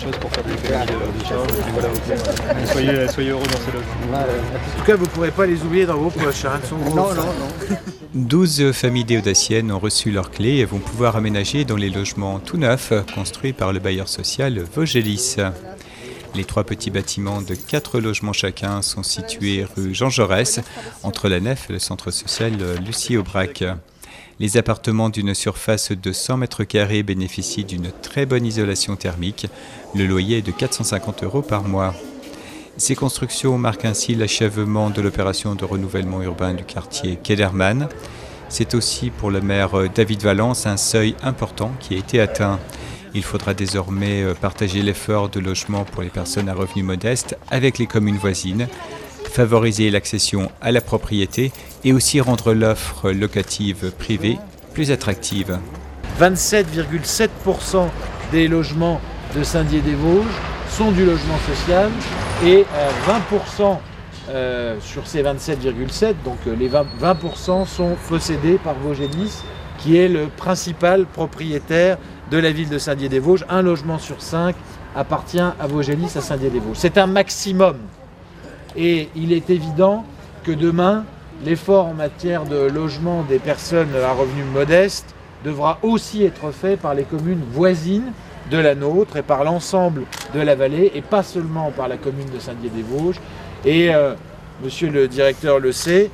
chose pour faire des économies de charges. Et voilà, soyez heureux dans ces logements. En tout cas, vous ne pourrez pas les oublier dans vos poches. Hein. Elles sont grosses. Non. 12 familles déodaciennes ont reçu leurs clés et vont pouvoir aménager dans les logements tout neufs construits par le bailleur social Vogelis. Les 3 petits bâtiments de 4 logements chacun sont situés rue Jean Jaurès, entre la nef et le centre social Lucie Aubrac. Les appartements d'une surface de 100 mètres carrés bénéficient d'une très bonne isolation thermique. Le loyer est de 450 € par mois. Ces constructions marquent ainsi l'achèvement de l'opération de renouvellement urbain du quartier Kellermann. C'est aussi pour le maire David Valence un seuil important qui a été atteint. Il faudra désormais partager l'effort de logement pour les personnes à revenus modestes avec les communes voisines, favoriser l'accession à la propriété et aussi rendre l'offre locative privée plus attractive. 27,7% des logements de Saint-Dié-des-Vosges sont du logement social et 20% sur ces 27,7%, donc les 20% sont possédés par Vogelis, qui est le principal propriétaire de la ville de Saint-Dié-des-Vosges. Un logement sur 5 appartient à Vogelis à Saint-Dié-des-Vosges. C'est un maximum. Et il est évident que demain, l'effort en matière de logement des personnes à revenus modestes devra aussi être fait par les communes voisines de la nôtre et par l'ensemble de la vallée et pas seulement par la commune de Saint-Dié-des-Vosges. Et monsieur le directeur le sait,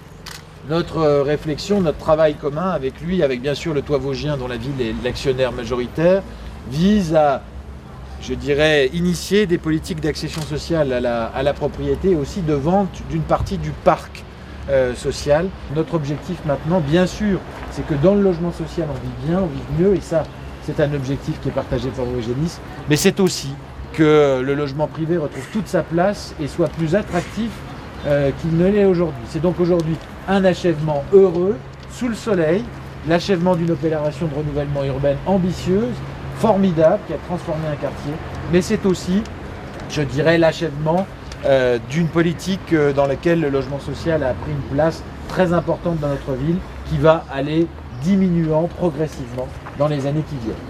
notre réflexion, notre travail commun avec lui, avec bien sûr le Toit Vosgien dont la ville est l'actionnaire majoritaire, vise à, je dirais, initier des politiques d'accession sociale à la propriété et aussi de vente d'une partie du parc social. Notre objectif maintenant, bien sûr, c'est que dans le logement social on vit bien, on vit mieux et ça c'est un objectif qui est partagé par Vogelis, mais c'est aussi que le logement privé retrouve toute sa place et soit plus attractif qu'il ne l'est aujourd'hui. C'est donc aujourd'hui un achèvement heureux, sous le soleil, l'achèvement d'une opération de renouvellement urbain ambitieuse, formidable, qui a transformé un quartier, mais c'est aussi, je dirais, l'achèvement d'une politique dans laquelle le logement social a pris une place très importante dans notre ville, qui va aller diminuant progressivement dans les années qui viennent.